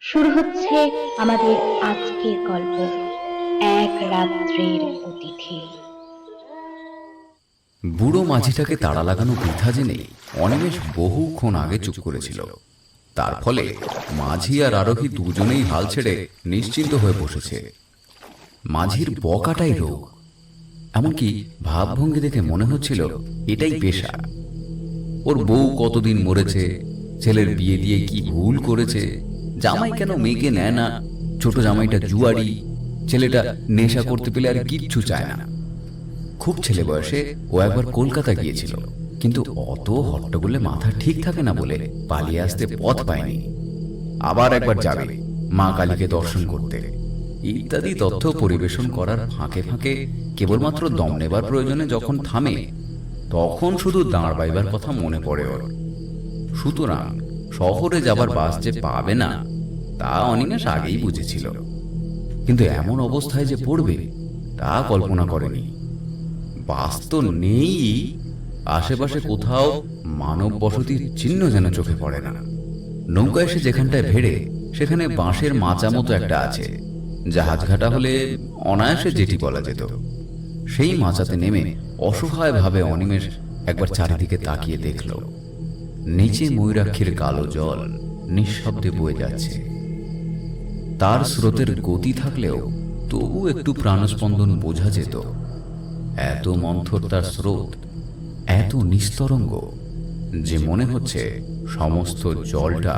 শুরু হচ্ছে আমাদের আজকের গল্প, এক রাত্রের অতিথি। বুড়ো মাঝিটাকে তাড়া লাগানো বৃথা জেনে অনিমেষ বহুক্ষণ আগে চুপ করেছিল। তার ফলে মাঝি আর আরোহী দুজনেই হাল ছেড়ে নিশ্চিন্ত হয়ে বসেছে। মাঝির বকাটাই রোগ, এমনকি ভাবভঙ্গি দেখে মনে হচ্ছিল এটাই পেশা। ওর বউ কতদিন মরেছে, ছেলের বিয়ে দিয়ে কি ভুল করেছে, জামাই কেন মেয়েকে নেয় না, ছোট জামাইটা জুয়ারি, ছেলেটা নেশা করতে পেলে আর কিচ্ছু চায় না। খুব ছেলে বয়সে ও একবার কলকাতা গিয়েছিল, কিন্তু অত হট্টগোলে মাথা ঠিক থাকে না বলে পালিয়ে আসতে পথ পায়নি। আবার একবার যাবে মা কালীকে দর্শন করতে ইত্যাদি তথ্য পরিবেশন করার ফাঁকে ফাঁকে কেবলমাত্র দম নেবার প্রয়োজনে যখন থামে, তখন শুধু দাঁড় বাইবার কথা মনে পড়ে ওর। সুতরাং শহরে যাবার বাস যে পাবে না তা অনিমেষ আগেই বুঝেছিল, কিন্তু এমন অবস্থায় যে পড়বে তা কল্পনা করেনি। বাস তো নেই, আশেপাশে কোথাও মানব বসতির চিহ্ন যেন চোখে পড়ে না। নৌকা এসে যেখানটায় ভেড়ে সেখানে বাঁশের মাচা মতো একটা আছে, জাহাজ ঘাটা হলে অনায়াসে যেটি বলা যেত। সেই মাচাতে নেমে অসহায় ভাবে অনিমেষ একবার চারিদিকে তাকিয়ে দেখল, নিচে ময়ূরাক্ষীর কালো জল নিঃশব্দে বয়ে যাচ্ছে। তার স্রোতের গতি থাকলেও তবু একটু প্রাণস্পন্দন বোঝা যেত। এত মন্থর তার স্রোত, এত নিস্তরঙ্গ যে মনে হচ্ছে সমস্ত জলটা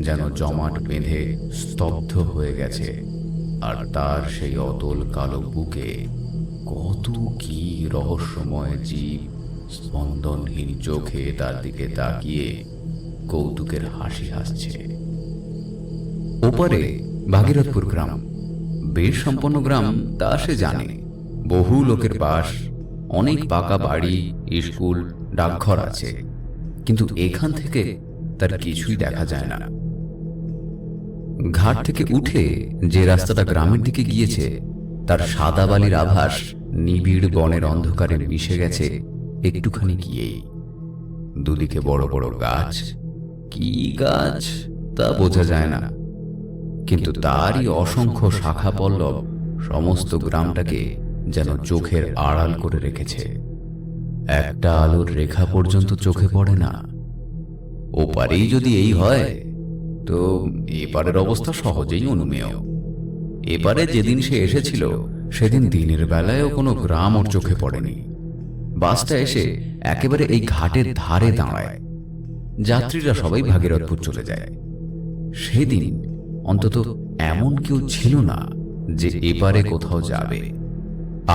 যেন জমাট বেঁধে স্তব্ধ হয়ে গেছে। আর তার সেই অতল কালো বুকে কত কি রহস্যময় জীব স্পন্দনহীন চোখে তার দিকে তাকিয়ে কৌতুকের হাসি হাসছে। ওপারে ভাগীরথপুর গ্রাম, বেশ সম্পন্ন গ্রাম তা সে জানে। বহু লোকের বাস, অনেক পাকা বাড়ি, স্কুল, ডাকঘর আছে, কিন্তু এখান থেকে তার কিছুই দেখা যায় না। ঘাট থেকে উঠে যে রাস্তাটা গ্রামের দিকে গিয়েছে তার সাদা বালির আভাস নিবিড় বনের অন্ধকারে মিশে গেছে একটুখানি গিয়েই। দুদিকে বড় বড় গাছ, কি গাছ তা বোঝা যায় না, কিন্তু তারই অসংখ্য শাখা পল্লব সমস্ত গ্রামটাকে যেন চোখের আড়াল করে রেখেছে। একটা আলোর রেখা পর্যন্ত চোখে পড়ে না। ওপারেই যদি এই হয় তো এপারের অবস্থা সহজেই অনুমেয়। এপারে যেদিন সে এসেছিল সেদিন দিনের বেলায়ও কোনো গ্রাম ওর চোখে পড়েনি। বাসটা এসে একেবারে এই ঘাটের ধারে দাঁড়ায়। যাত্রীরা সবাই ভাগীরথপুর চলে যায়। সেদিন অন্তত এমন কেউ ছিল না যে এপারে কোথাও যাবে।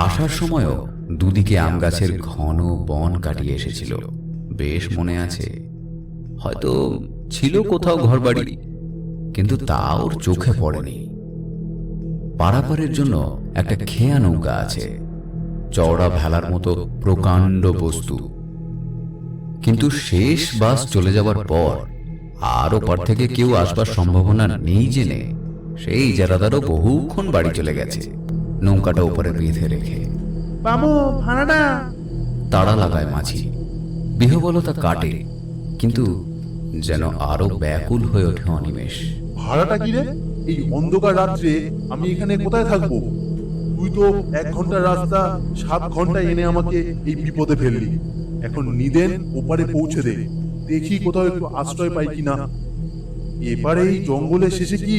আসার সময়ও দুদিকে আম গাছের ঘন বন কাটিয়ে এসেছিল, বেশ মনে আছে। হয়তো ছিল কোথাও ঘরবাড়ি, কিন্তু তা ওর চোখে পড়েনি। পারাপারের জন্য একটা খেয়া নৌকা আছে, চওড়া ভেলার মতো প্রকাণ্ড বস্তু, কিন্তু শেষ বাস চলে যাবার পর আর ওপার থেকে কেউ আসবার সম্ভাবনা নেই জেনে সেই ইজারাদারও বহুক্ষণ বাড়ি চলে গেছে নৌকাটা উপরে বেঁধে রেখে। বাবু ভাড়াটা। তাড়া লাগায় মাঝি, বিহবলতা কাটে, কিন্তু যেন আরো ব্যাকুল হয়ে ওঠে অনিমেষ। ভাড়াটা কি রে? এই অন্ধকার রাত্রে আমি এখানে কোথায় থাকবো? তুই তো 1 ঘন্টার রাস্তা 7 ঘন্টায় এনে আমাকে এই বিপদে ফেললি। এখন নিদেন ওপারে পৌঁছে দে, দেখি কোথাও একটু আশ্রয় পাই কিনা। এপারে এই জঙ্গলের শেষে কি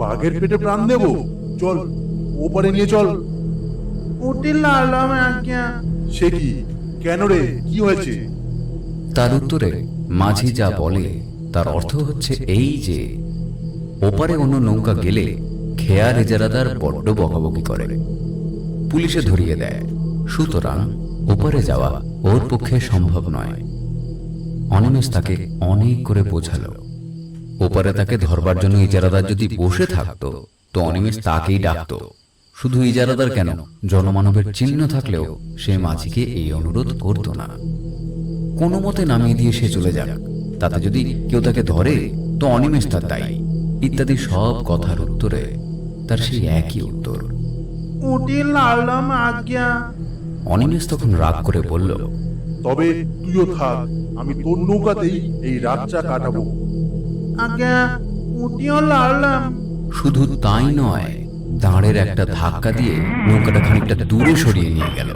বাঘের পেটে প্রাণ দেব? চল ওপারে নিয়ে চল। সে কি? কেন রে, কি হয়েছে? তার উত্তরে মাঝি যা বলে তার অর্থ হচ্ছে এই যে ওপারে অন্য নৌকা গেলে খেয়ার ইজারাদার বড্ড বকাবকি করে, পুলিশে ধরিয়ে দেয়। সুতরাং ওপারে যাওয়া ওর পক্ষে সম্ভব নয়। অনিমেষ তাকে অনেক করে বোঝালো। ওপারে তাকে ধরবার জন্য ইজারাদার যদি বসে থাকতো তো অনিমেষ তাকেই ডাকতো। শুধু ইজারাদার কেন, জনমানবের চিহ্ন থাকলেও সে মাঝিকে এই অনুরোধ করত না। কোনো মতে নামিয়ে দিয়ে সে চলে যাক, তাতে যদি কেউ তাকে ধরে তো অনিমেষ তার দায়ী, ইত্যাদি সব কথার উত্তরে তার সেই একই উত্তর। অনিমেষ তখন রাগ করে বলল, তবে তুইও থাক, আমি তোর নৌকাতেই এই রাতটা কাটাবো। আজ্ঞা, কুটিও লাড়লাম। শুধু তাই নয়, দাঁড়ের একটা ধাক্কা দিয়ে নৌকাটা খানিকটা দূরে সরিয়ে নিয়ে গেল।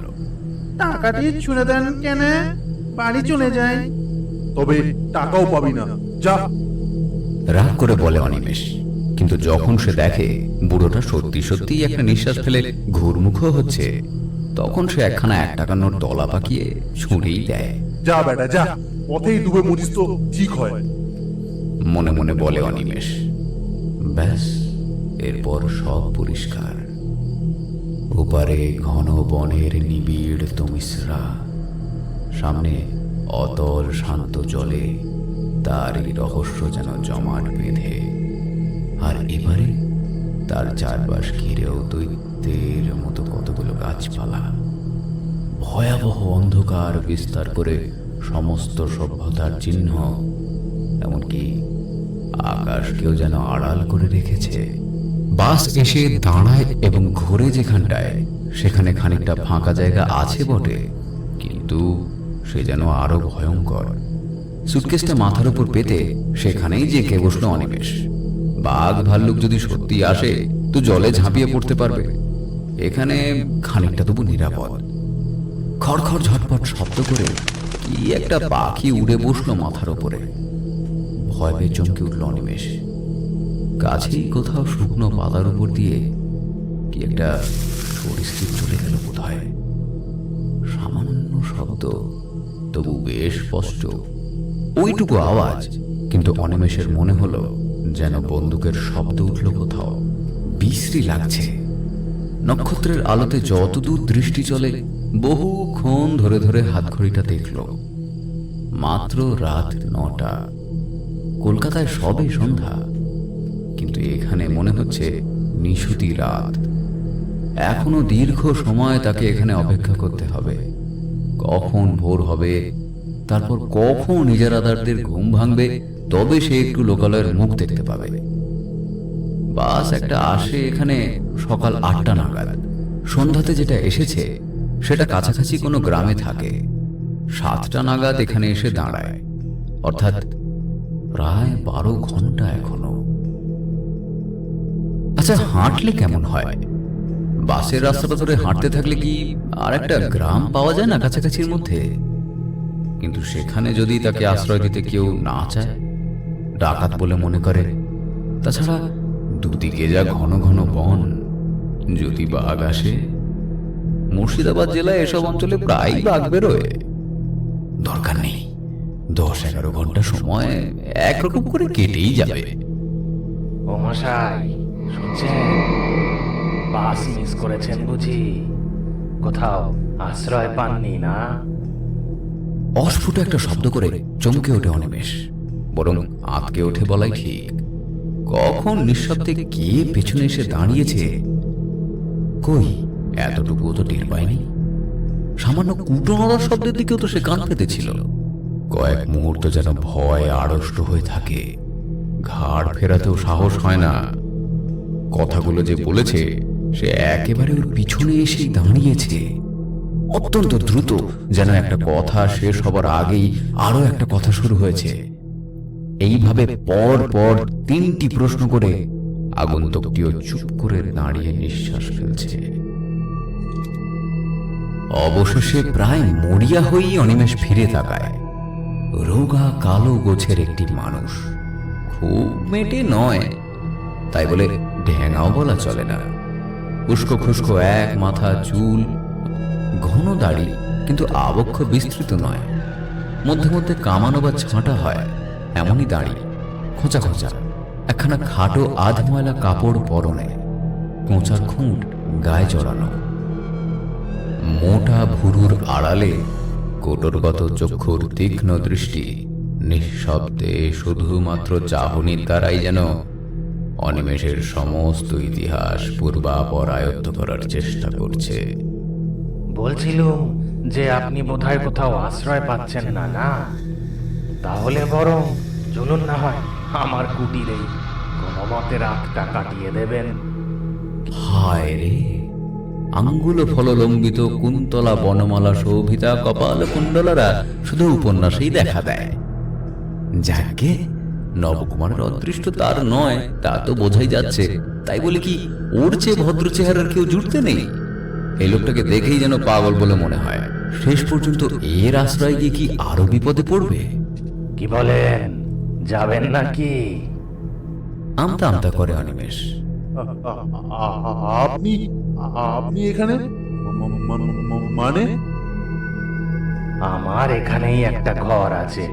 টাকাটি ছুঁড়ে দেন কেন, বাড়ি চলে যায়। তবে টাকাও পাবি না, যা। রাগ করে বলে অনিমেষ, কিন্তু যখন সে দেখে বুড়োটা সত্যি সত্যিই একটা নিঃশ্বাস ফেলে ঘুরমুখ হচ্ছে, তখন সে একখানা 1 টাকার নোট দলা পাকিয়ে ছুঁড়েই দেয়। যা বেটা যা, পথেই ডুবে মরিস তো ঠিক হয়। মনে মনে বলে অনিমেষ। ব্যাস, এরপর সব পরিষ্কার। ওপারে ঘন বনের নিবিড় তমিশ্রা, সামনে অতল শান্ত জলে তারই রহস্য যেন জমাট বেঁধে, আর এবারে তার চারপাশ ঘিরেও দৈত্যের মতো কতগুলো গাছপালা। ভয়াবহ অন্ধকার বিস্তার করে সমস্ত সভ্যতার চিহ্ন, এমনকি আকাশকেও যেন আড়াল করে রেখেছে। বাস এসে দাঁড়ায় এবং ঘোরে যেখানটায়, সেখানে খানিকটা ফাঁকা জায়গা আছে বটে, কিন্তু সে যেন আরো ভয়ঙ্কর। সুটকেসটা মাথার উপর পেতে সেখানেই জেঁকে বসলো অনিমেষ। বাঘ ভাল্লুক যদি সত্যি আসে তো জলে ঝাঁপিয়ে পড়তে পারবে, এখানে খানিকটা তবু নিরাপদ। খড়খড় ঝটপট শব্দ করে কি একটা পাখি উড়ে বসলো মাথার উপরে। ভয় পেয়ে চমকে উঠল অনিমেষ। কাছেই কোথাও শুকনো পাতার উপর দিয়ে কি একটা সরীসৃপ চলে গেল বোধ হয়। সামান্য শব্দ, তবু বেশ স্পষ্ট। ওইটুকু আওয়াজ, কিন্তু অনিমেষের মনে হলো যেন বন্দুকের শব্দ উঠল কোথাও। বিশ্রী লাগছে। নক্ষত্রের আলোতে যতদূর দৃষ্টি চলে, বহুক্ষণ ধরে ধরে হাতঘড়িটা দেখল। মাত্র রাত 9টা। কলকাতায় সবে সন্ধ্যা, কিন্তু এখানে মনে হচ্ছে নিশুতি রাত। এখনো দীর্ঘ সময় তাকে এখানে অপেক্ষা করতে হবে। কখন ভোর হবে, তারপর কখন ইজারাদারদের ঘুম ভাঙবে, তবে সে একটু লোকালয়ের মুখ দেখতে পাবে। বাস একটা আসে এখানে সকাল 8টা নাগাদ। সন্ধ্যাতে যেটা এসেছে সেটা কাছাকাছি কোনো গ্রামে থাকে। 7টা নাগাদ এখানে এসে দাঁড়ায়, অর্থাৎ প্রায় 12 ঘন্টা এখনো। আচ্ছা, হাঁটলে কেমন হয়? বাসের রাস্তাটা ধরে হাঁটতে থাকলে কি আর একটা গ্রাম পাওয়া যায় না কাছাকাছির মধ্যে? কিন্তু সেখানে যদি তাকে আশ্রয় দিতে কেউ না চায়, ডাকাত বলে মনে করে, তাছাড়া দুদিকে যা ঘন ঘন বন, যদি বাঘ আসে। মুর্শিদাবাদ জেলায় এসব অঞ্চলে প্রায় বাঘ বেরোয়। দরকার নেই, 10-11 ঘন্টা সময় একরকম করে কেটেই যাবে। ও মশাই, শুনছেন? বাস মিস করেছেন বুঝি? কোথাও আশ্রয় পাননি না? অস্ফুট একটা শব্দ করে চমকে ওঠে অনিমেষ। বরং আঁতকে ওঠে বলাই ঠিক। কখন নিঃশব্দে কে পেছনে এসে দাঁড়িয়েছে, কই এতটুকুও তো টের পায়নি। সামান্য কুটনাদার শব্দের দিকেও তো সে কান পেতেছিল। কয়েক মুহূর্ত যেন ভয় আড়ষ্ট হয়ে থাকে, ঘাড় ফেরাতেও সাহস হয় না। কথাগুলো যে বলেছে সে একেবারে ওর পিছনে এসেই দাঁড়িয়েছে, অত্যন্ত দ্রুত, যেন একটা কথা শেষ হবার আগেই আরো একটা কথা শুরু হয়েছে। এইভাবে পর পর 3টি প্রশ্ন করে আগন্তুকটিও চুপ করে দাঁড়িয়ে নিঃশ্বাস ফেলছে। অবশেষে প্রায় মরিয়া হয়েই অনিমেষ ফিরে তাকায়। রোগা কালো গোছের একটি মানুষ, খুব মেটে নয়, তাই বলে ঢ্যাঙাও বলা চলে না। উস্কো খুস্কো এক মাথা চুল, ঘন দাড়ি, কিন্তু আবক্ষ বিস্তৃত নয়। মধ্যে মধ্যে কামানো বা ছাঁটা হয় এমনই দাড়ি, খোঁচা খোঁচা। একখানা খাটো আধময়লা কাপড় পরনে, কোঁচার খুঁট গায়ে জড়ানো। মোটা ভুরুর আড়ালে কোটরগত চক্ষুর তীক্ষ্ণ দৃষ্টি নিঃশব্দে শুধুমাত্র চাহনির দ্বারাই যেন অনিমেষের সমস্ত ইতিহাস পূর্বাপর আয়ত্ত করার চেষ্টা করছে। বলছিলুম যে আপনি বোধহয় কোথাও আশ্রয় পাচ্ছেন না, না? তাহলে বরং চলুন না হয় আমার কুটিরেই, কোনো মতে রাতটা কাটিয়ে দেবেন। হায় রে, আঙ্গুল ফললম্বিত কুন্তলা বনমালা শোভিতা কপাল কুণ্ডলারা শুধু উপন্যাসেই দেখা দেয়। যাকে নবকুমারের অদৃষ্ট তার নয় তা তো বোঝাই যাচ্ছে, তাই বলে কি ওর চেয়ে ভদ্র চেহারার কেউ জুটতে নেই? এই লোকটাকে দেখেই যেন পাগল বলে মনে হয়। শেষ পর্যন্ত এর আশ্রয় গিয়ে কি আরো বিপদে পড়বে? কি বলেন, যাবেন নাকি? আমতা আমতা করে অনিমেষ। আপনি আপনি এখানে মানে? আমার এখানেই একটা ঘর আছে,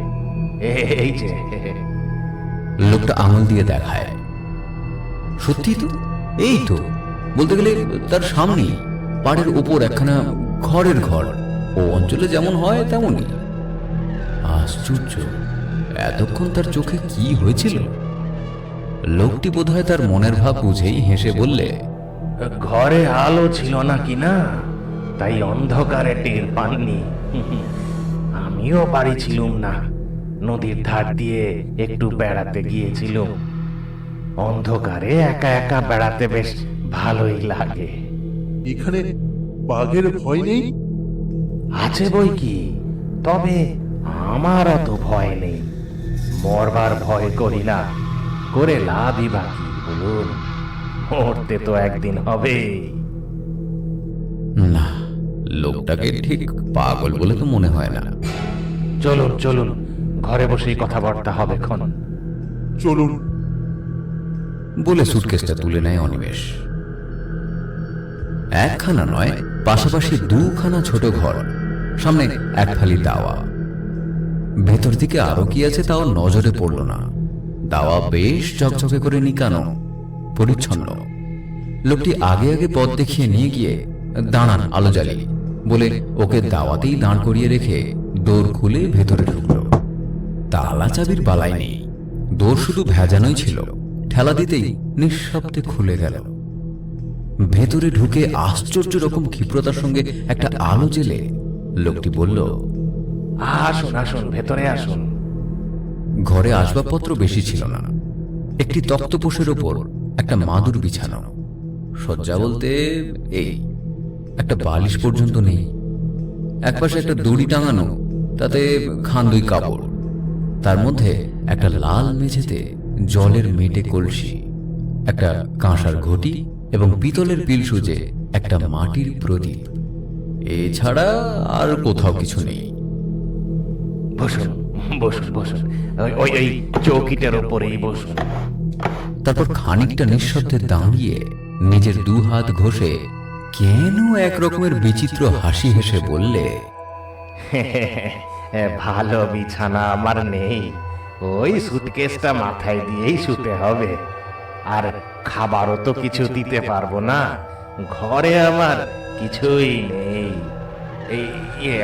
এই যে। লোকটা আঙুল দিয়ে দেখায়। সত্যি তো, এই তো, বলতে গেলে তার সামনেই পাড়ের উপর একখানা ঘরের ঘর। ও অঞ্চলে যেমন হয় তেমনই। আশ্চর্য, এতক্ষণ তার চোখে কি হয়েছিল? লোকটি বোধহয় তার মনের ভাব বুঝেই হেসে বললে, ঘরে আলো ছিল নাকি না, তাই অন্ধকারে টের পাননি। আমিও বাড়ি ছিলুম না, নদীর ধার দিয়ে একটু বেড়াতে গিয়েছিলুম। অন্ধকারে একা একা বেড়াতে বেশ ভালোই লাগে। এখানে বাঘের ভয় নেই? আছে বই কি, তবে আমার অত ভয় নেই। মরবার ভয় করি না, করে লাভই বাকি বলুন? মরতে তো একদিন হবে। না, লোকটাকে ঠিক পাগল বলে তো মনে হয় না। চলুন চলুন, ঘরে বসেই কথাবার্তা হবে খন। চলুন। বলে সুটকেসটা তুলে নেয় অনিমেষ। একখানা নয়, পাশাপাশি দুখানা ছোট ঘর, সামনে এক ফালি দাওয়া। ভেতর দিকে আরো কি আছে তাও নজরে পড়ল না। দাওয়া বেশ ঝকঝকে করে নিকানো, পরিচ্ছন্ন। লোকটি আগে আগে পথ দেখিয়ে নিয়ে গিয়ে, দাঁড়ান আলো জ্বালিয়ে বলে ওকে দাওয়াতেই দাঁড় করিয়ে রেখে দৌড় খুলে ভেতরে ঢুকলো। তালা চাবির বালাই নেই, দৌড় শুধু ভেজানোই ছিল। ঠেলা দিতেই নিঃশব্দে খুলে গেল। ভেতরে ঢুকে আশ্চর্য রকম ক্ষিপ্রতার সঙ্গে একটা আলো জ্বেলে লোকটি বলল, আসুন আসুন, ভেতরে আসুন। ঘরে আসবাবপত্র বেশি ছিল না। একটি তক্তপোষের ওপর একটা মাদুর বিছানো। শয্যা বলতে এই, একটা বালিশ পর্যন্ত নেই। একপাশে একটা দড়ি টাঙানো, তাতে খান দুই কাপড়। তার মধ্যে একটা লাল মেঝেতে জলের মেটে কলসি, একটা কাঁসার ঘটি এবং পিতলের পিলসুজে একটা মাটির প্রদীপ। এছাড়া আর কোথাও কিছু নেই। বসুন বসুন বসুন, ওই ওই চৌকিটার ওপরেই বসুন। তারপর খানিকটা নিঃশব্দে দাঁড়িয়ে নিজের দু হাত ঘষে কেন এক রকমের বিচিত্র হাসি হেসে বললে, ভালো বিছানা আমার নেই, ওই সুটকেসটা মাথায় দিয়েই শুতে হবে। আর খাবারও তো কিছু দিতে পারবো না, ঘরে আমার কিছুই নেই।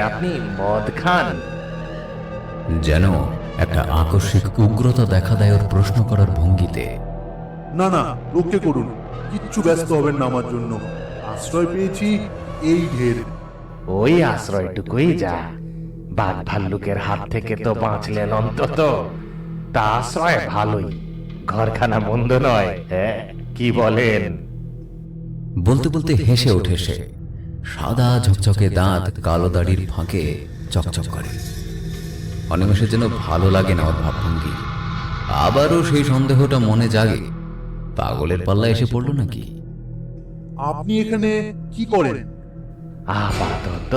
আপনি মদ খান? যেন একটা আকস্মিক উগ্রতা দেখা দেয় ওর প্রশ্ন করার ভঙ্গিতে। না না, রক্ষে করুন, কিচ্ছু ব্যস্ত হবেন না আমার জন্য। আশ্রয় পেয়েছি, এই ঢের। ওই আশ্রয়টুকুই যা, বাঘ ভাল্লুকের হাত থেকে তো বাঁচলেন অন্তত, তা আশ্রয় ভালোই। ঘরখানা মন্দ নয়, হ্যাঁ কি বলেন? বলতে বলতে হেসে ওঠে সে। সাদা ঝকঝকে দাঁত কালো দাড়ির ফাঁকে চকচক করে। অনিমেষের যেন ভালো লাগে না ওর ভাবভঙ্গি। আবারও সেই সন্দেহটা মনে জাগে, পাগলের পাল্লা এসে পড়ল নাকি? আপনি এখানে কি করেন? আপাতত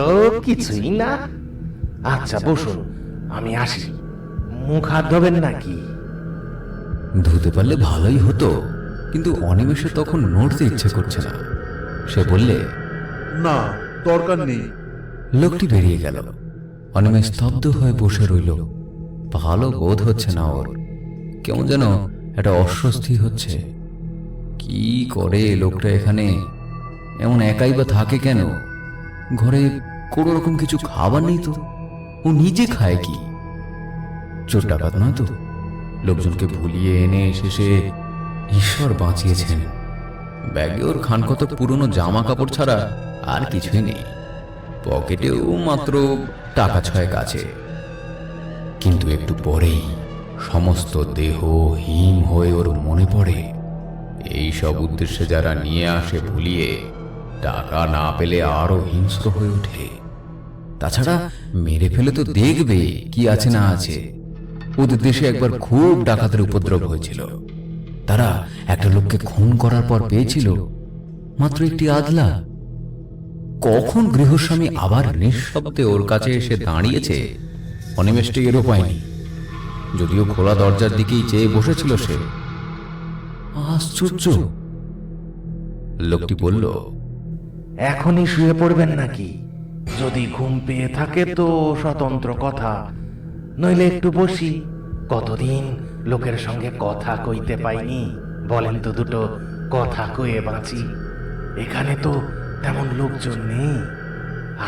কিছুই না। আচ্ছা বসুন, আমি আসি। মুখ হাত ধোবেন নাকি? ধুতে পারলে ভালোই হতো, কিন্তু অনিমেষে তখন নড়তে ইচ্ছে করছে না। সে বললে, না, দরকার নেই। লোকটি বেরিয়ে গেল। অনিমেষ স্তব্ধ হয়ে বসে রইল। ভালো বোধ হচ্ছে না ওর, কেমন যেন একটা অস্বস্তি হচ্ছে। কি করে লোকটা এখানে? এমন একাই বা থাকে কেন? ঘরে কোনো রকম কিছু খাবার নেই তো? ও নিজে খায় কি? চোর ডাকাত নয় তো? লোকজনকে ভুলিয়ে এনে শেষে ঈশ্বর বাঁচিয়েছেন। ব্যাগে ওর খানকত পুরনো জামা কাপড় ছাড়া আর কিছুই নেই। পকেটেও মাত্র টাকা 6 আছে। কিন্তু একটু পরেই সমস্ত দেহ হিম হয়ে ওর মনে পড়ে, এই সব উদ্দেশ্যে যারা নিয়ে আসে ভুলিয়ে, টাকা না পেলে আরো হিংস্র হয়ে ওঠে। তাছাড়া মেরে ফেলে তো দেখবে কি আছে না আছে। ওদের দেশে একবার খুব ডাকাতের উপদ্রব হয়েছিল। তারা একটা লোককে খুন করার পর পেয়েছিল মাত্র একটি আদলা। কখন গৃহস্বামী আবার নিঃশব্দে ওর কাছে এসে দাঁড়িয়েছে অনিমেষ টেরও পায়নি, যদিও খোলা দরজার দিকেই চেয়ে বসেছিল সে। আশ্চর্য! লোকটি বলল, এখনই শুয়ে পড়বেন নাকি? যদি ঘুম পেয়ে থাকে তো স্বতন্ত্র কথা, নইলে একটু বসি। কতদিন লোকের সঙ্গে কথা কইতে পাইনি, বলেন তো দুটো কথা কয়ে বাঁচি। এখানে তো তেমন লোকজন নেই,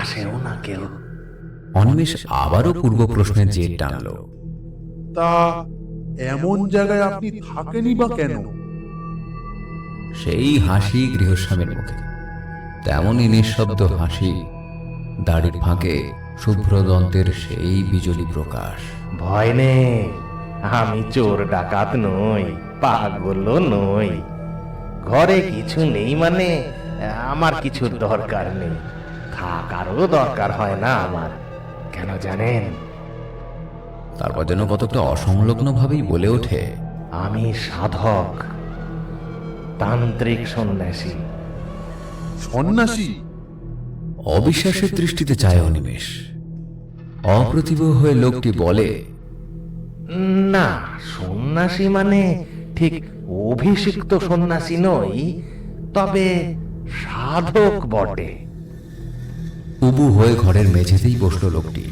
আসেও না কেউ। অনিমেষ আবারও পূর্ব প্রশ্নের জের টানল। তা এমন জায়গায় আপনি থাকেনই বা কেন? সেই হাসি গৃহস্বামীর মুখে, তেমনই নিঃশব্দ হাসি, দাড়ির ফাঁকে শুভ্র দন্তের সেই বিজলি প্রকাশ। ভয় নেই, আমি চোর ডাকাত নই, পাগলও নই। ঘরে কিছু নেই মানে আমার কিছুর দরকার নেই, থাকারও দরকার হয় না আমার। কেন জানেন? তারপর যেন কতটা অসংলগ্ন ভাবেই বলে ওঠে, আমি সাধক, তান্ত্রিক সন্ন্যাসী। সন্ন্যাসী? অবিশ্বাসের দৃষ্টিতে চায় অনিমেষ। অপ্রতিভ হয়ে লোকটি বলে, না, সন্ন্যাসী মানে ঠিক অভিষিক্ত সন্ন্যাসী নই, তবে সাধক বটে। উবু হয়ে ঘরের মেঝেতেই বসল লোকটি।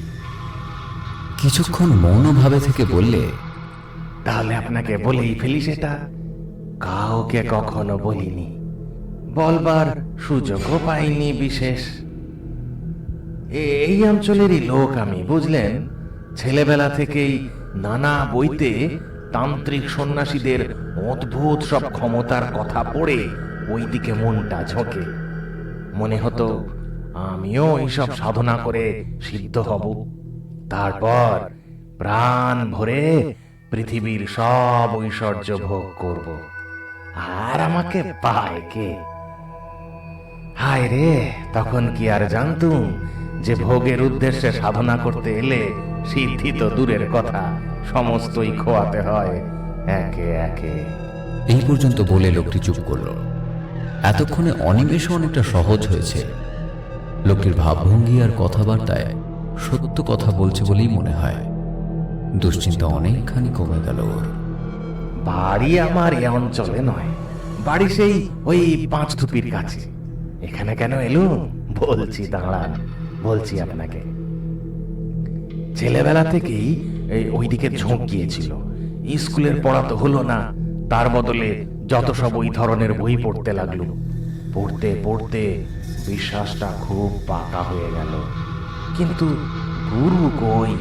কিছুক্ষণ মৌনভাবে থেকে বললে, তাহলে আপনাকে বলেই ফেলি, সেটা কাউকে কখনো বলিনি, বলবার সুযোগও পাইনি বিশেষ। এই অঞ্চলেরই লোক আমি, বুঝলেন। ছেলেবেলা থেকেই নানা বইতে তান্ত্রিক সন্ন্যাসীদের অদ্ভুত সব ক্ষমতার কথা পড়ে ওইদিকে মনটা ঝোঁকে। মনে হতো আমিও এইসব সাধনা করে সিদ্ধ হব, তারপর প্রাণ ভরে পৃথিবীর সব ঐশ্বর্য ভোগ করব। আর আমাকে পায় কে? হায় রে, তখন কি আর জানতুম যে ভোগের উদ্দেশ্যে সাধনা করতে এলে সিদ্ধি তো দূরের কথা, সমস্তই খোয়াতে হয় একে একে। এই পর্যন্ত বলে লোকটি চুপ করল। এতক্ষণে অনিমেষও অনেকটা সহজ হয়েছে। লোকটির ভাবভঙ্গি আর কথাবার্তায় সত্য কথা বলছে বলেই মনে হয়। দুশ্চিন্তা অনেকখানি কমে গেল ওর। বাড়ি আমার এ অঞ্চলে নয়, বাড়ি সেই ওই পাঁচধুপির কাছে। এখানে কেন এলুম বলছি, দাঁড়ান, বলছি আপনাকে। ছেলেবেলা থেকেই ওইদিকে ঝোঁক গিয়েছিল। স্কুলের পড়া তো হলো না, তার বদলে যত সব ওই ধরনের বই পড়তে লাগলো। পড়তে পড়তে বিশ্বাসটা খুব পাকা হয়ে গেল, কিন্তু গুরু কই?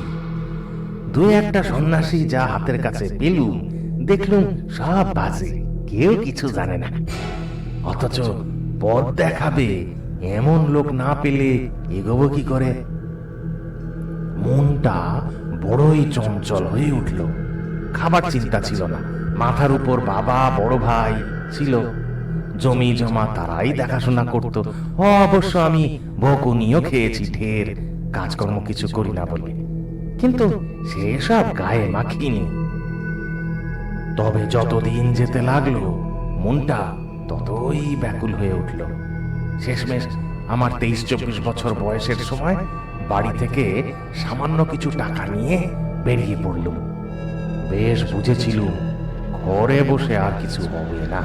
দুই একটা সন্ন্যাসী যা হাতের কাছে পেলুম, দেখলুম সব বাজে, কেউ কিছু জানে না। অথচ পথ দেখাবে এমন লোক না পেলে এগোবো কি করে? মনটা বড়ই চঞ্চল হয়ে উঠল। খাবার চিন্তা ছিল না, মাথার উপর বাবা বড় ভাই ছিল, জমি জমা তারাই দেখাশোনা করত। অবশ্য আমি বকুনিও খেয়েছি ঢের, কাজকর্ম কিছু করি না বলে, কিন্তু সেসব গায়ে মাখিনি। তবে যতদিন যেতে লাগলো মনটা ততই ব্যাকুল হয়ে উঠল। শেষমেশ আমার 23-24 বছর বয়সের সময় বাড়ি থেকে সামান্য কিছু টাকা নিয়ে বেরিয়ে পড়লুম। বেশ বুঝেছিলুম ঘরে বসে আর কিছু হবে না।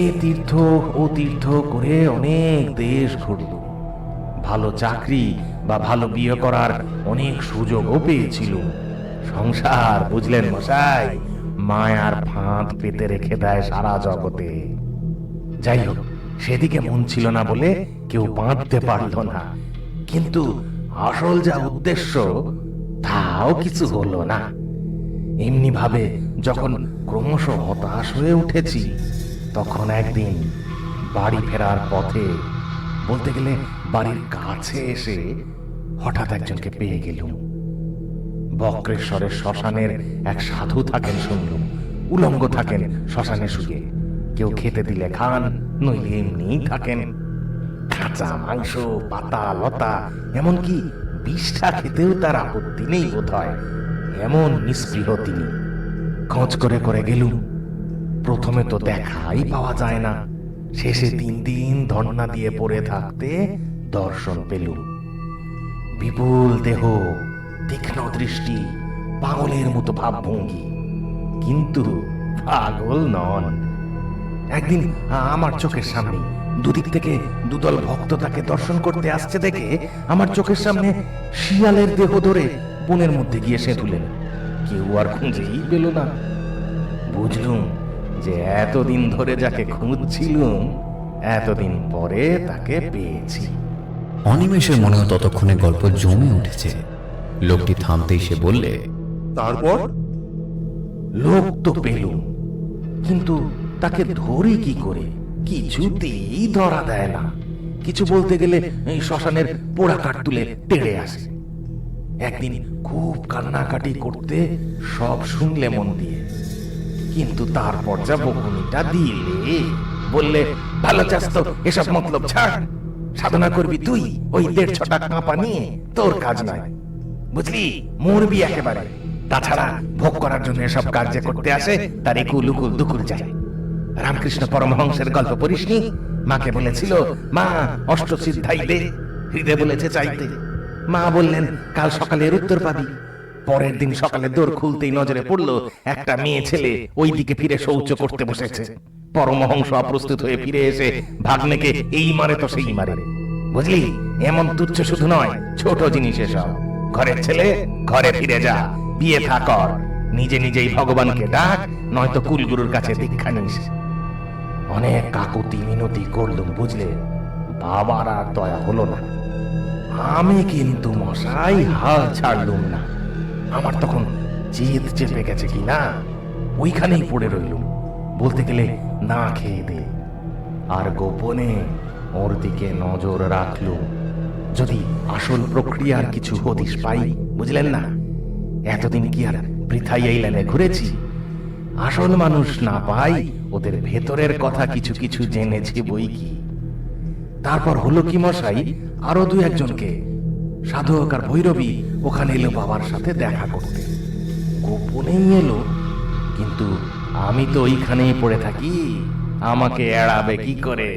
এ তীর্থ ও তীর্থ করে অনেক দেশ ঘুরলুম। ভালো চাকরি বা ভালো বিয়ে করার অনেক সুযোগও পেয়েছিলুম। সংসার, বুঝলেন মশাই, মায়ার ফাঁদ পেতে রেখে দেয় সারা জগতে। যাই হোক, সেদিকে মন ছিল না বলে কেউ বাঁধতে পারল না, কিন্তু আসল যা উদ্দেশ্য তাও কিছু হলো না। এমনি ভাবে যখন ক্রমশ হতাশ হয়ে উঠেছি, তখন একদিন বাড়ি ফেরার পথে, বলতে গেলে বাড়ির কাছে এসে হঠাৎ একজনকে পেয়ে গেলুম। বক্রেশ্বরের শ্মশানের এক সাধু থাকেন শুনলুম, উলঙ্গ থাকেন শ্মশানে শুয়ে। কেউ খেতে দিলে খান, নইলে এমনিই থাকেন। কাঁচা মাংস, পাতা লতা, এমনকি বিষ্ঠা খেতেও তার আপত্তি নেই বোধ হয়। এমন নিস্পৃহ তিনি। খোঁজ করে করে গেলুম, প্রথমে তো দেখাই পাওয়া যায় না। শেষে 3 দিন ধর্ণা দিয়ে পড়ে থাকতে দর্শন পেলুম। বিপুল দেহ, তীক্ষ্ণ দৃষ্টি, পাগলের মতো ভাবভঙ্গি, কিন্তু পাগল নন। একদিন আমার চোখের সামনে দুদিক থেকে দুদল ভক্ত তাকে দর্শন করতে আসছে দেখে আমার চোখের সামনে শিয়ালের দেহ ধরে বনের মধ্যে গিয়ে সেঁতুলেন। কেউ আর খুঁজেই পেল না। বুঝলুম যে এতদিন ধরে যাকে খুঁজছিলুম, এতদিন পরে তাকে পেয়েছি। অনিমেষের মনেও ততক্ষণে গল্প জমে উঠেছে। লোকটি থামতেই সে বললে, তারপর? লোক তো পেলুম, কিন্তু তাকে ধরি কি করে? কিছুতেই ধরা দেয় না। কিছু বলতে গেলে এই শ্মশানের পোড়া কাঠ তুলে তেড়ে আসে। একদিন খুব কান্নাকাটি করতে সব শুনলে মন দিয়ে, কিন্তু তারপর যা বকুনিটা দিলে, বললে ভালো চাস তো এসব মতলব ছাড়, সাধনা করবি তুই ওই 1.5 কাঁপা নিয়ে, তোর কাজ নয়, বুঝলি, মরবি একেবারে। তাছাড়া ভোগ করার জন্য এসব কাজ যে করতে আসে তার একুল উকুল দুকুল যায়। রামকৃষ্ণ পরমহংসের গল্প পড়িসনি? মাকে বলেছিল, মা অষ্টসিদ্ধাই দে, হৃদয় বলেছে চাইতে। মা বললেন কাল সকালে এর উত্তর পাবি। পরের দিন সকালে দোর খুলতেই নজরে পড়লো একটা মেয়ে ছেলে ওই দিকে ফিরে শৌচ করতে বসেছে। পরমহংস অপ্রস্তুত হয়ে ফিরে এসে ভাগ্নেকে এই মারে তো সেই মারে। বুঝলি, এমন তুচ্ছ শুধু নয়, ছোট জিনিস এসব। ঘরের ছেলে ঘরে ফিরে যা, বিয়ে থা কর, নিজে নিজেই ভগবানকে ডাক, নয়তো কুলগুরুর কাছে দীক্ষা নিস। অনেক কাকুতি মিনতি করলুম, বুঝলে, বাবার আর দয়া হলো না। আমি কিন্তু মশাই হাল ছাড়লুম না। আমার তখন জিদ চেপে গেছে কি না, ওইখানেই পড়ে রইলুম, বলতে গেলে না খেয়ে দে। আর গোপনে ওর দিকে নজর রাখলুম, যদি আসল প্রক্রিয়ার কিছু হদিশ পাই। বুঝলেন না, এতদিন কি আর বৃথাই এই লাইনে ঘুরেছি? আসল মানুষ না পাই, ওদের ভেতরের কথা কিছু কিছু জেনেছি বই কি। তারপর হলো কি মশাই, আরো 2-1 জনকে, সাধক আর ভৈরবী, ওখানে এলো বাবার সাথে দেখা করতে। গোপনেই এলো, কিন্তু আমি তো ওইখানেই পড়ে থাকি, আমাকে এড়াবে কি করে?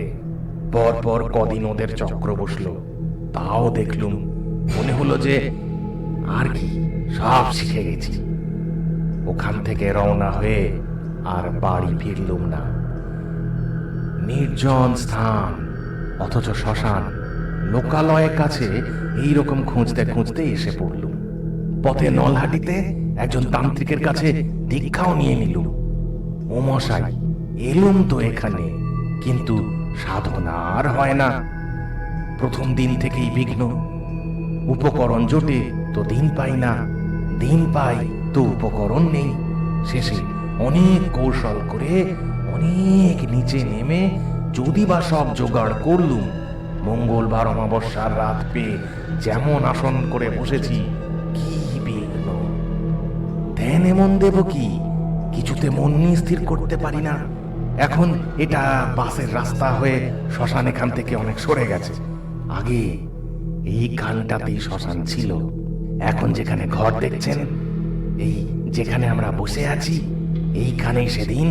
পর পর কদিন ওদের চক্র বসলো, তাও দেখলুম, মনে হলো যে আর কি সব শিখে গেছি। ওখান থেকে রওনা হয়ে আর বাড়ি ফিরলুম না। নির্জন স্থান, অথচ শ্মশান, লোকালয়ের কাছে এইরকম খুঁজতে খুঁজতে এসে পড়লুম। পথে নলহাটিতে একজন তান্ত্রিকের কাছে দীক্ষাও নিয়ে নিলুম। ও মশাই, এলুম তো এখানে, কিন্তু সাধনা আর হয় না। প্রথম দিন থেকেই বিঘ্ন। উপকরণ জোটে তো দিন পাই না, দিন পাই তো উপকরণ নেই। শেষে অনেক কৌশল করে অনেক নিচে নেমে যদি বা সব জোগাড় করলুম, মঙ্গলবার অমাবস্যার রাত পেয়ে যেমন আসন করে বসেছি, কি বিঘ্ন! ধ্যান এমন দেব কি, কিছুতে মন নিয়ে স্থির করতে পারি না। এখন এটা বাসের রাস্তা হয়ে শ্মশান এখান থেকে অনেক সরে গেছে। আগে এই খানটাতেই শ্মশান ছিল। এখন যেখানে ঘর দেখছেন, এই যেখানে আমরা বসে আছি, এইখানেই সেদিন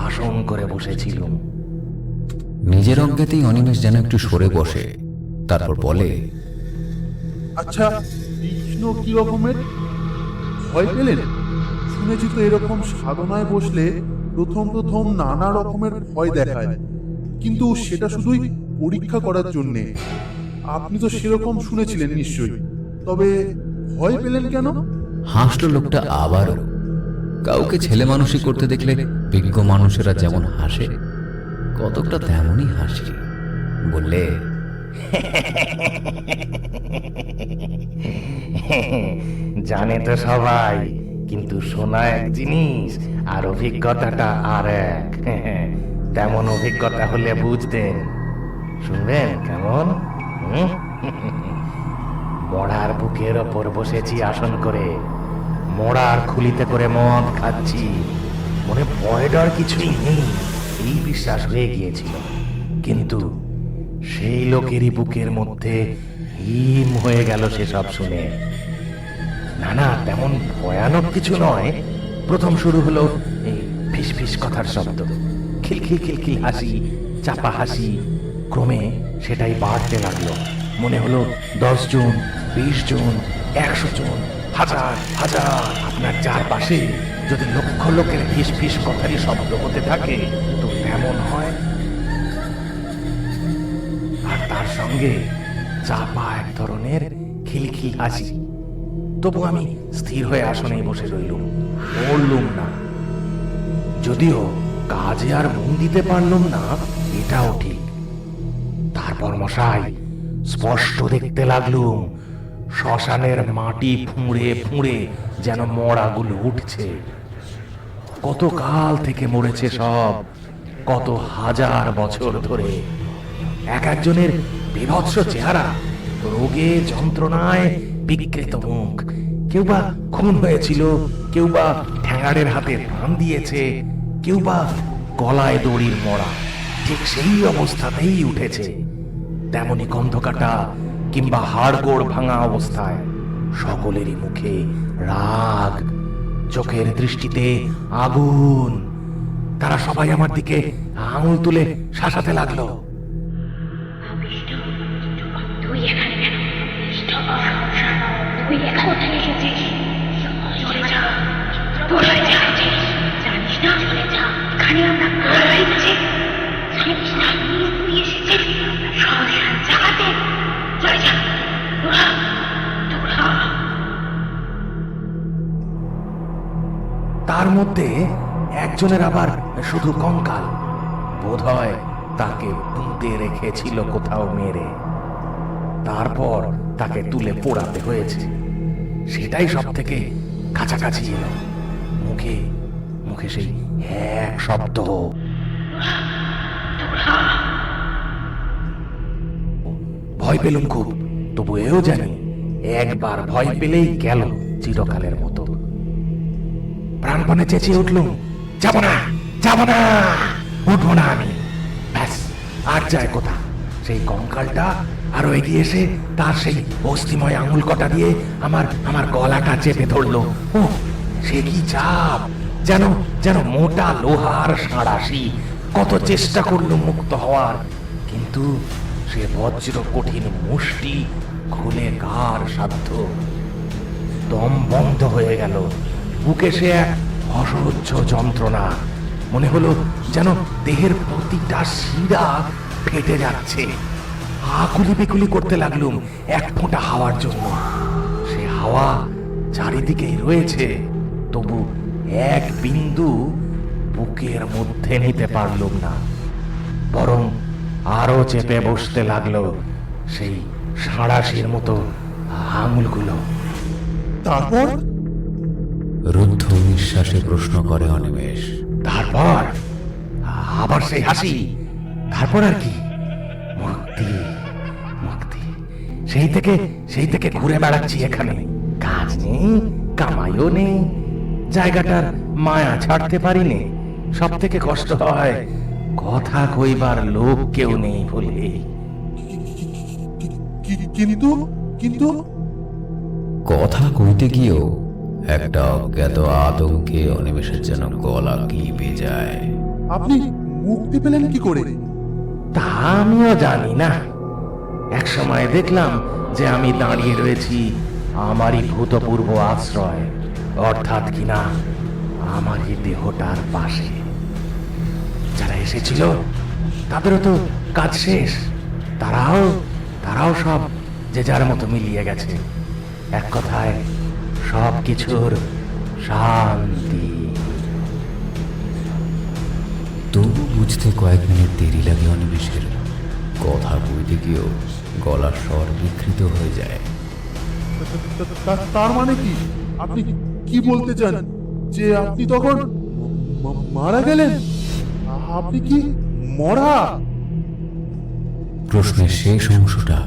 আসন করে বসেছিল। নিজের অজ্ঞাতেই অনিমেষ যেন একটু সরে বসে, তারপর বলে, আচ্ছা, কৃষ্ণ কি রকমের? ভয় পেলেন? শুনেছি তো এরকম সাধনায় বসলে প্রথম প্রথম নানা রকমের ভয় দেখায়, কিন্তু সেটা শুধুই পরীক্ষা করার জন্যে। আপনি তো সেরকম শুনেছিলেন নিশ্চয়ই, তবে ভয় পেলেন কেন? হাসলো লোকটা আবারও। কাউকে ছেলে মানুষই করতে দেখলে বিজ্ঞ মানুষেরা যেমন হাসে, কতকটা তেমনই হাসি। বললে, জানে তো সবাই, কিন্তু শোনা এক জিনিস আর অভিজ্ঞতাটা আর এক। তেমন অভিজ্ঞতা হলে বুঝতেন। শুনবেন কেমন? মড়ার বুকের ওপর বসেছি আসন করে, মড়ার খুলিতে করে মদ খাচ্ছি, মনে ভয় ডর কিছুই নেই, এই বিশ্বাস হয়ে গিয়েছিল। কিন্তু সেই লোকেরই বুকের মধ্যে হিম হয়ে গেল সেসব শুনে। না না, তেমন ভয়ানক কিছু নয়। প্রথম শুরু হলো এই ফিস ফিস কথার শব্দ, খিলখিল খিলখিল হাসি, চাপা হাসি। ক্রমে সেটাই বাড়তে লাগলো। মনে হলো 10 জন, 20 জন, 100 জন, হাজার হাজার। আপনার চারপাশে যদি লক্ষ লোকের ফিস ফিস কথারই শব্দ হতে থাকে তো তেমন হয়। আর তার সঙ্গে চাপা এক ধরনের খিলখিল হাসি। তবু আমি স্থির হয়ে আসনেই বসে রইলুম, নড়লুম না। যদিও কাজে আর মন দিতে পারলুম না, এটাও ঠিক। তারপর মশাই, স্পষ্ট দেখতে লাগলুম শ্মশানের মাটি ফুঁড়ে ফুঁড়ে যেন মড়াগুলো উঠছে। কত কাল থেকে মরেছে সব, কত হাজার বছর ধরে। এক একজনের বিভৎস চেহারা, রোগে যন্ত্রণায় বিকৃত মুখ। কেউ বা খুন হয়েছিল, কেউ বা ঠ্যাঙাড়ের হাতে প্রাণ দিয়েছে, কেউ বা গলায় দড়ির মরা ঠিক সেই অবস্থাতেই উঠেছে। তেমনি গন্ধকাটা কিংবা হাড়গোড় ভাঙা অবস্থায়। সকলেরই মুখে রাগ, চোখের দৃষ্টিতে আগুন। তারা সবাই আমার দিকে আঙুল তুলে শাসাতে লাগলো। তুই এখানে কেন? তুই কোথায় এসেছিস? চলে যা, চলে যা। জানিস না? চলে যা, এখানে আমরা কারা এসেছি? জানিস না তুই এসেছিস শ্মশান জাগাতে? চলে যা, দৌড়া, দৌড়া। তার মধ্যে একজনের আবার শুধু কঙ্কাল, বোধহয় তাকে পুঁতে রেখেছিল কোথাও মেরে। তারপর তাকে তুলে পোড়াতে হয়েছে। সেটাই সব থেকে কাছাকাছি এলো। মুখে মুখে সেই এক শব্দ। ভয় পেলুম খুব, তবু এও জানি একবার ভয় পেলেই গেল চিরকালের মতো। প্রাণপণে চেঁচিয়ে উঠলুম, যাব না, যাব না, উঠবো না আমি। ব্যাস, আর যায় কোথা? সেই কঙ্কালটা আরো এগিয়ে এসে তার সেই অস্থিময় আঙুল কটা দিয়ে আমার গলাটা চেপে ধরলো। ও সে কি চাপ! যেন যেন মোটা লোহার সাঁড়াশি। কত চেষ্টা করলো মুক্ত হওয়ার, কিন্তু সে বজ্র কঠিন মুষ্টি খুলে কার সাধ্য। দম বন্ধ হয়ে গেল। বুকে সে এক অসহ্য যন্ত্রণা। মনে হলো যেন দেহের প্রতিটা শিরা ফেটে যাচ্ছে। আকুলি বেকুলি করতে লাগলুম এক ফোঁটা হাওয়ার জন্য। সে হাওয়া চারিদিকেই রয়েছে, তবু এক বিন্দু বুকের মধ্যে নিতে পারলুম না। বরং আরো চেপে বসতে লাগলো সেই সাঁড়াশির মতো আঙুলগুলো। তারপর রুদ্ধ নিঃশ্বাসে প্রশ্ন করে অনিমেষ। তারপর আবার সেই হাসি। তারপর আর কি? মুক্তি, মুক্তি। সেই থেকে ঘুরে বেড়াচ্ছি এখানে। কাজ নেই, কামাইও নেই, জায়গাটার মায়া ছাড়তে পারিনি। সব থেকে কষ্ট হয় কথা কইবার লোক কেউ নেই বলে। কিন্তু কিন্তু কথা কইতে গিয়েও একটা অজ্ঞাত আতঙ্কে অনিমেষের যেন গলা কিপে যায়। আপনি মুক্তি পেলেন কি করে? তা আমিও জানি না। এক সময় দেখলাম যে আমি দাঁড়িয়ে রয়েছি আমারই ভূতপূর্ব আশ্রয়, অর্থাৎ কিনা আমারই দেহটার পাশে। যারা এসেছিল তাদেরও তো কাজ শেষ। তারাও সব যে যার মতো মিলিয়ে গেছে। এক কথায় সব কিছুর শান্তি। তবু বুঝতে কয়েক মিনিট দেরি লাগে অনিমেষের। কথা কইতে গিয়েও গলার স্বর বিকৃত হয়ে যায়। তার মানে কি? আপনি কি বলতে চান যে আপনি তখন মারা গেলেন? আপনি কি মরা? প্রশ্নের শেষ অংশটা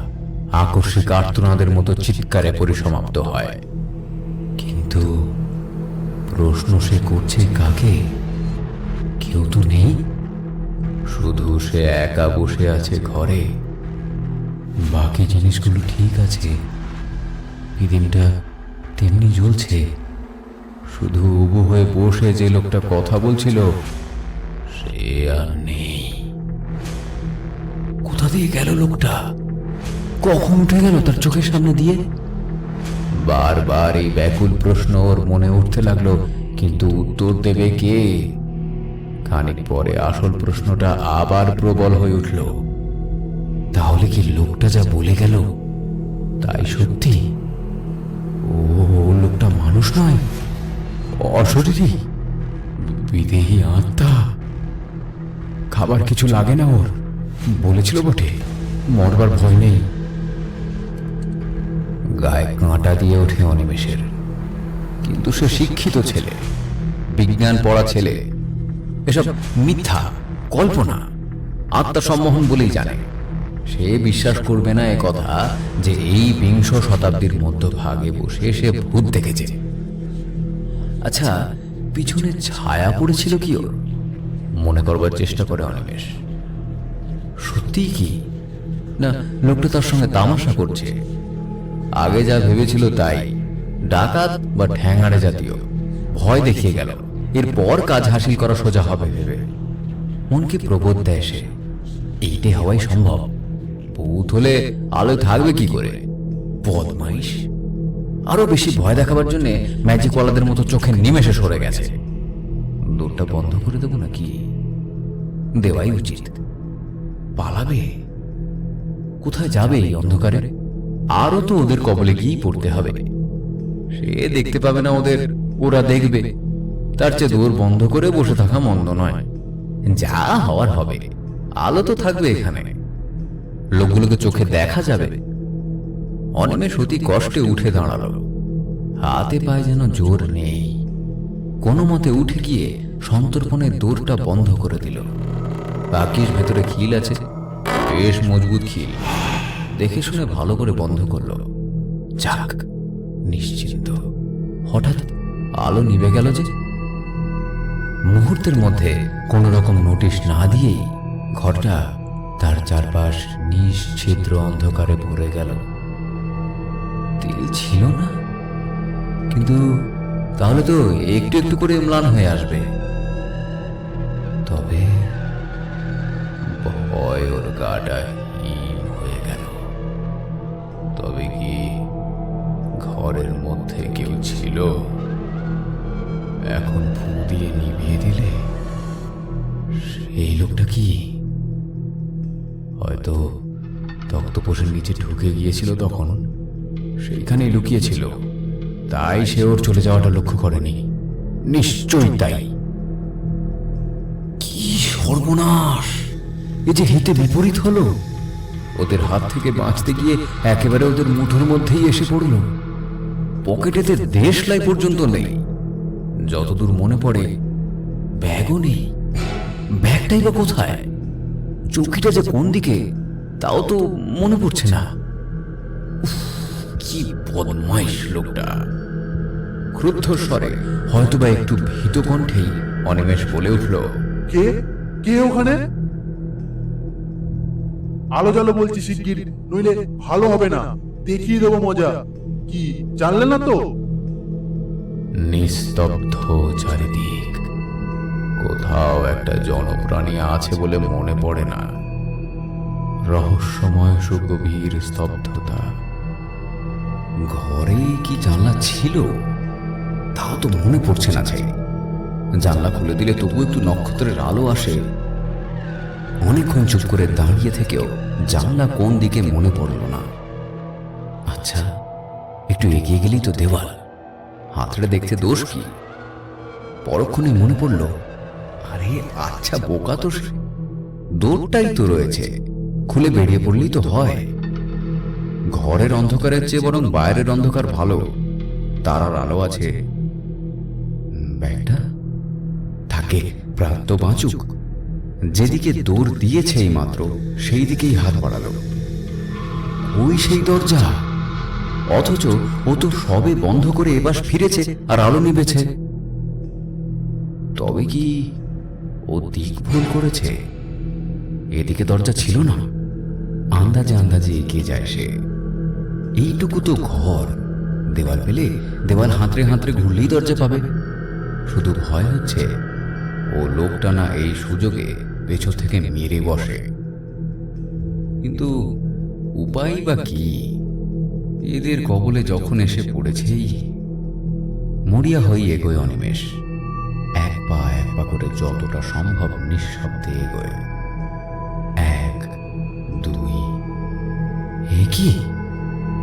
আকস্মিক আর্তনাদের মতো চিৎকারে পরিসমাপ্ত হয়। কিন্তু প্রশ্ন সে করছে কাকে? কেউ তো নেই, শুধু সে একা বসে আছে ঘরে। বাকি জিনিসগুলো ঠিক আছে, তেমনি জ্বলছে। শুধু উবু হয়ে বসে যে লোকটা কথা বলছিল সে আর নেই। কোথা দিয়ে গেল লোকটা? কখন উঠে গেল তার চোখের সামনে দিয়ে? বারবার এই ব্যাকুল প্রশ্ন ওর মনে উঠতে লাগলো, কিন্তু উত্তর দেবে কে? খানিক পরে আসল প্রশ্নটা আবার প্রবল হয়ে উঠল। তাহলে কি লোকটা যা বলে গেল তাই সত্যি? ও লোকটা মানুষ নয়, অশরীরী, বিদেহী আত্মা। খাবার কিছু লাগে না ওর, বলেছিল বটে মরবার ভয় নেই। গায়ে কাঁটা দিয়ে ওঠে অনিমেষের। কিন্তু সে শিক্ষিত ছেলে, বিজ্ঞান পড়া ছেলে। এসব মিথ্যা, কল্পনা, আত্মা সম্মোহন বলেই জানে। সে বিশ্বাস করবে না এ কথা যে এই বিংশ শতাব্দীর মধ্যভাগে বসে সে ভূত দেখেছে। আচ্ছা, পিছনে ছায়া পড়েছিল কি ওর? মনে করবার চেষ্টা করে অনিমেষ। সত্যি কি না লোকটা তার সঙ্গে তামাশা করছে? আগে যা ভেবেছিল তাই, ডাকাত বা ঠ্যাঙাড়ে জাতীয়, ভয় দেখিয়ে গেল। এরপর কাজ হাসিল করা সোজা হবে ভেবে মনকে প্রবোধ দেয় সে। এইটাই হওয়াই সম্ভব। ভূত হলে আলোয় থাকবে কি করে? বদমাইশ। আরো বেশি ভয় দেখাবার জন্য ম্যাজিক ওয়ালাদের মতো চোখে নিমেষে সরে গেছে। দৌড়টা বন্ধ করে দেবো নাকি? দেওয়াই উচিত। পালাবে? কোথায় যাবে এই অন্ধকারে? আরো তো ওদের কবলে গিয়ে পড়তে হবে। সে দেখতে পাবে না ওদের, ওরা দেখবে। তার চেয়ে দৌড় বন্ধ করে বসে থাকা মন্দ নয়। যা হওয়ার হবে। আলো তো থাকবে এখানে, লোকগুলোকে চোখে দেখা যাবে। অনিমেষ অতি কষ্টে উঠে দাঁড়ালো। হাতে পায়ে যেন জোর নেই। কোনো মতে উঠে গিয়ে সন্তর্পণে দৌড়টা বন্ধ করে দিল। বাকির ভেতরে খিল আছে, বেশ মজবুত খিল। দেখে শুনে ভালো করে বন্ধ করলো। যাক, নিশ্চিন্ত। হঠাৎ আলো নিভে গেল যে। মুহূর্তের মধ্যে কোন রকম নোটিশ না দিয়েই ঘরটা তার চারপাশ নিশ্ছিদ্র অন্ধকারে ভরে গেল। তেল ছিল না, কিন্তু তাহলে তো একটু একটু করে ম্লান হয়ে আসবে। তবে ভয় ওর গাটা হিম হয়ে গেল। তবে কি ঘরের মধ্যে কেউ ছিল? এখন ফু দিয়ে নিভিয়ে দিলে সেই লোকটা কি হয়তো তক্তপোষের নিচে ঢুকে গিয়েছিল, তখন সেইখানেই লুকিয়েছিল। তাই সে ওর চলে যাওয়াটা লক্ষ্য করেনি। নিশ্চয়ই তাই। কি সর্বনাশ! এ যে হিতে বিপরীত হলো। ওদের হাত থেকে বাঁচতে গিয়ে একেবারে ওদের মুঠোর মধ্যেই এসে পড়ল। পকেটেতে দেশলাই পর্যন্ত নেই। যতদূর মনে পড়ে ব্যাগও নেই। ব্যাগটাই বা কোথায়? চৌকিটা যে কোন দিকে তাও তো মনে পড়ছে না। উফ, কি বদমাইশ লোকটা! ক্রুদ্ধ স্বরে, হয়তোবা একটু ভীত কণ্ঠেই অনিমেষ বলে উঠল, কে কে ওখানে? আলো জ্বালো বলছি শিগগির, নইলে ভালো হবে না। দেখিয়ে দেবো মজা। কি জানলে না তো? নিস্তব্ধ চারিদিক। কোথাও একটা জনপ্রাণী আছে বলে মনে পড়ে না। রহস্যময় সুগভীর স্তব্ধতা। ঘরে কি জানলা ছিল তাও তো মনে পড়ছে না। চাই জানলা খুলে দিলে তবু একটু নক্ষত্রের আলো আসে। অনেকক্ষণ চুপ করে দাঁড়িয়ে থেকেও জানলা কোন দিকে মনে পড়ল না। আচ্ছা, একটু এগিয়ে গেলেই তো দেওয়াল। হাতড়ে দেখতে দোষ কি? পরক্ষণে মনে পড়ল, আরে আচ্ছা, বোকা তো সে। দৌড়টাই তো রয়েছে, খুলে বেরিয়ে পড়লেই তো হয়। ঘরের অন্ধকারের চেয়ে বরং বাইরের অন্ধকার ভালো। তারার আলো আছে। ব্যাগটা থাকে, প্রান্ত বাঁচুক। যেদিকে দৌড় দিয়েছে এই মাত্র সেই দিকেই হাত বাড়ালো। ওই সেই দরজা, অথচ ও তো সবে বন্ধ করে এবার ফিরেছে আর আলো নিবেছে। তবে কি ও দিক ভুল করেছে? এদিকে দরজা ছিল না। আন্দাজে আন্দাজে এগিয়ে যায় সে। এইটুকু তো ঘর, দেওয়াল পেলে দেওয়াল হাতড়ে হাতড়ে ঘুরলেই দরজা পাবে। শুধু ভয় হচ্ছে ও লোকটা না এই সুযোগে পেছন থেকে মেরে বসে। কিন্তু উপায় বা কি? এদের কবলে যখন এসে পড়েছেই মরিয়া হয়ে এগোয় অনিমেষ। এক পা করে যতটা সম্ভব নিঃশব্দে এগোয়। 1, 2, এ কি?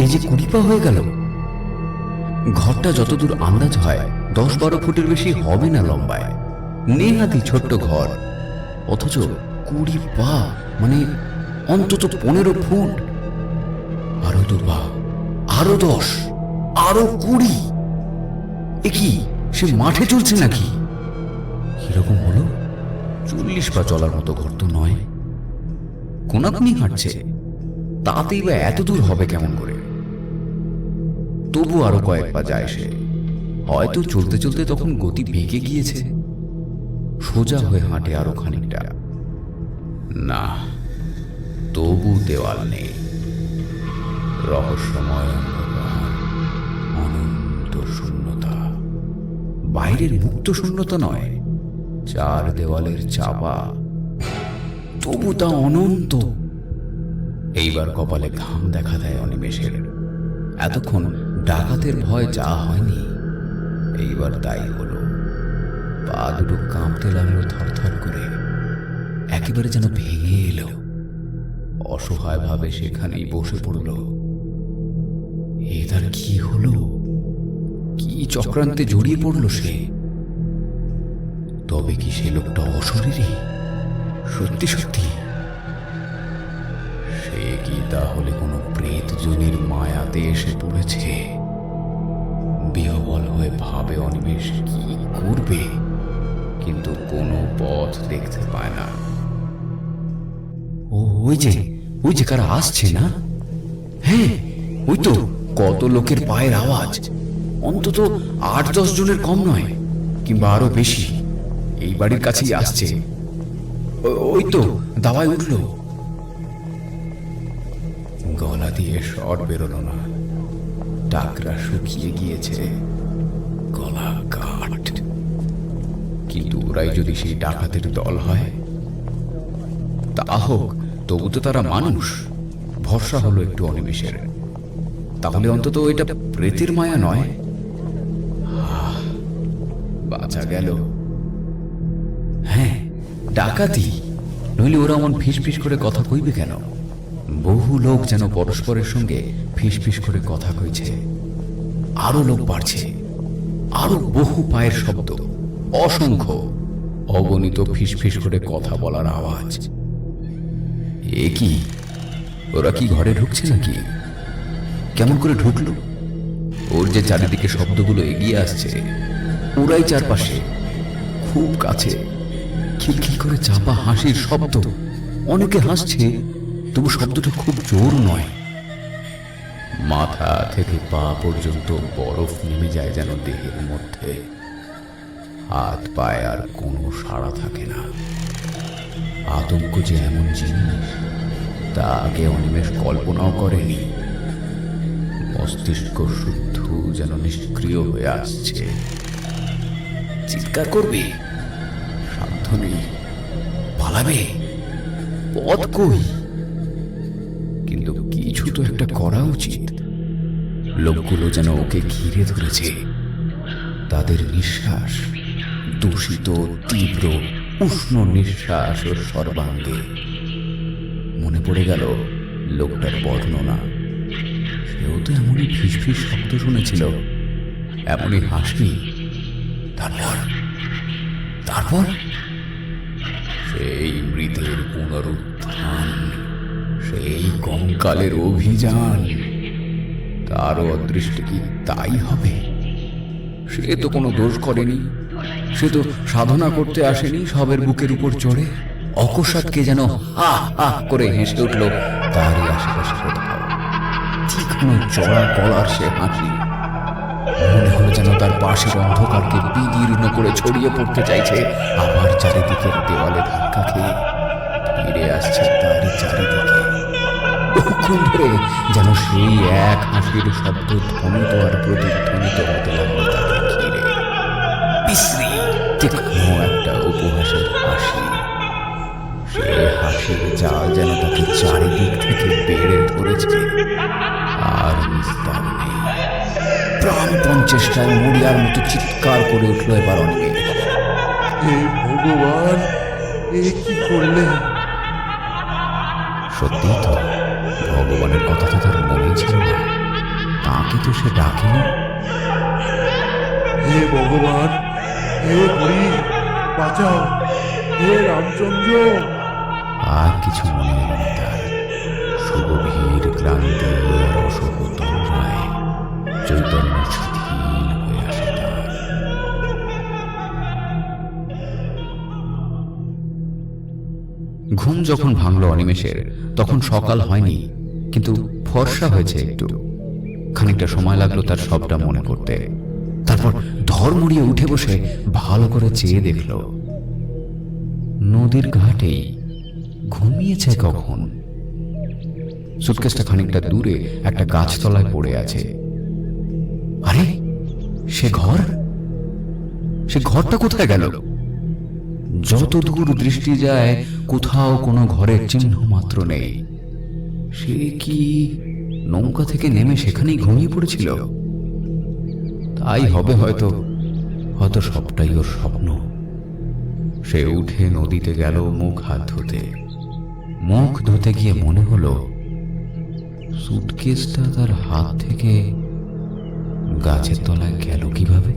এই যে 20 পা হয়ে গেল। ঘরটা যতদূর আন্দাজ হয় 10-12 ফুটের বেশি হবে না লম্বায়। নেহাতি ছোট্ট ঘর, অথচ 20 পা মানে অন্তত 15 ফুট। আরো 2 পা, আরো 10, আরো 20। এ কি, সে মাঠে চলছে নাকি? কিরকম হলো? 40 পা চলার মতো ঘর তো নয়। কোনাকুনি হাঁটছে, তাতেই বা এত দূর হবে কেমন করে? তবু আরো কয়েক পা যায় সে। হয়তো চলতে চলতে তখন গতি বেঁকে গিয়েছে। সোজা হয়ে হাঁটে আরো খানিকটা। না, তবু দেওয়াল নেই। রহস্যময় অন্ধকার, অনন্ত শূন্যতা। বাইরের মুক্ত শূন্যতা নয়, 4 দেওয়ালের চাপা, তবু তা অনন্ত। এইবার কপালে ঘাম দেখা দেয় অনিমেষের। এতক্ষণ ডাকাতের ভয় যা হয়নি, এইবার তাই হলো। পা দুটো কাঁপতে লাগলো থরথর করে, একেবারে যেন ভেঙে এলো। অসহায় ভাবে সেখানেই বসে পড়ল। এটার কি হলো? কি চক্রান্তে জড়িয়ে পড়ল সে? তবে কি সে লোকটা অশরীরী? সত্যি সত্যি? সে কি তাহলে কোনো প্রেত জনের মায়াতে এসে পড়েছে? বিহ্বল হয়ে ভাবে অনিমেষ কি করবে, কিন্তু কোনো পথ দেখতে পায় না। ওই যে কারা আসছে না? হ্যাঁ, ওই তো কত লোকের পায়ের আওয়াজ। অন্তত 8-10 জনের কম নয়, কিংবা আরো বেশি। এই বাড়ির কাছেই আসছে। ওই তো দাওয়ায় উঠল। গলা দিয়ে শট বেরোলো না, ডাকরা শুকিয়ে গিয়েছে, গলা কাঠ। কিন্তু ওরাই যদি সেই ডাকাতের দল হয়, তা হোক, তবু তো তারা মানুষ। ভরসা হলো একটু অনিমেষের। তাহলে অন্তত এটা প্রেতের মায়া নয়। বাঁচা গেল। হ্যাঁ, ডাকাতি, নইলে ওরা এমন ফিসফিস করে কথা কইবে কেন? বহু লোক যেন পরস্পরের সঙ্গে ফিসফিস করে কথা কইছে। আরো লোক বাড়ছে, আরো বহু পায়ের শব্দ, অসংখ্য অগণিত ফিসফিস করে কথা বলার আওয়াজ। এ কি? ওরা কি ঘরে ঢুকছে নাকি? কেমন করে ঢুকলো? ওর যে চারিদিকে শব্দগুলো এগিয়ে আসছে, ওরাই চারপাশে, খুব কাছে। খিলখিল করে চাপা হাসির শব্দ। অনেকে হাসছে, তবু শব্দটা খুব জোর নয়। মাথা থেকে পা পর্যন্ত বরফ নেমে যায় যেন দেহের মধ্যে। হাত পায়ে আর কোনো সাড়া থাকে না। আতঙ্ক যে এমন জিনিস, তা আগে অনিমেষ কল্পনাও করেনি। মস্তিষ্ক শুদ্ধ যেন নিষ্ক্রিয় হয়ে আসছে। চিৎকার করবে, সাধ্য নেই। পালাবে, পথ কই? কিন্তু কিছু তো একটা করা উচিত। লোকগুলো যেন ওকে ঘিরে ধরেছে। তাদের নিঃশ্বাস দূষিত, তীব্র, উষ্ণ নিঃশ্বাস ওর সর্বাঙ্গে। মনে পড়ে গেল লোকটার বর্ণনা। সেও তো এমনই ফিসফিস শব্দ শুনেছিল, এমনই হাসি। তারপর সেই মৃতের পুনরুত্থান, সেই কঙ্কালের অভিযান। তারও অদৃষ্টে কি তাই হবে? সে তো কোনো দোষ করেনি। সে তো সাধনা করতে আসেনি সবের বুকের উপর চড়ে। অকস্মাৎকে যেন হা হা করে হেসে উঠল তারই আশেপাশে কোথাও। তীক্ষ্ণ চড়া গলার সে হাসি। মনে হলো যেন তার পাশের অন্ধকারকে বিদীর্ণ করে ছড়িয়ে পড়তে চাইছে। আবার চারিদিকের দেওয়ালে ধাক্কা খেয়ে ফিরে আসছে তারই চারিদিকে। বহুক্ষণ ধরে যেন সেই এক হাসির শব্দ ধ্বনিত আর প্রতিধ্বনিত হতে লাগলো তাদের ঘিরে। বিশ্রী তীক্ষ্ণ একটা উপহাসের হাসি। সে হাসির জাল যেন তাকে চারিদিক থেকে বেড়ে ধরেছে, আর নিস্তার নেই। প্রাণপণ চেষ্টায় মরিয়ার মতো চিৎকার করে উঠলো এবার অনেক। হে ভগবান, এ কি করলে? সত্যি তো, ভগবানের কথা তো তার মনে ছিল না, তাকে তো সে ডাকেনি। হে ভগবান, হে হরি, বাঁচাও, হে রামচন্দ্র। আর কিছু মনে এলো না তার। সুগভীর ক্লান্তি আর অসহ তন্দ্রায় চৈতন্য শিথিল হয়ে আসে তার। ঘুম যখন ভাঙল অনিমেষের, তখন সকাল হয়নি, কিন্তু ফর্সা হয়েছে একটু। খানিকটা সময় লাগলো তার সবটা মনে করতে। তারপর ধর্মড়িয়ে উঠে বসে ভালো করে চেয়ে দেখল নদীর ঘাটেই। ঘুমিয়েছে কখন? সুটকেসটা খানিকটা দূরে একটা গাছতলায় পড়ে আছে। আরে, সে ঘরটা কোথায় গেল? যত দূর দৃষ্টি যায় কোথাও কোনো ঘরের চিহ্ন মাত্র নেই। সে কি নৌকা থেকে নেমে সেখানেই ঘুমিয়ে পড়েছিল? তাই হবে হয়তো সবটাই ওর স্বপ্ন। সে উঠে নদীতে গেল মুখ হাত ধুতে। মুখ ধুতে গিয়ে মনে হলো সুটকেসটা তার হাত থেকে গাছের তলায় গেল কিভাবে।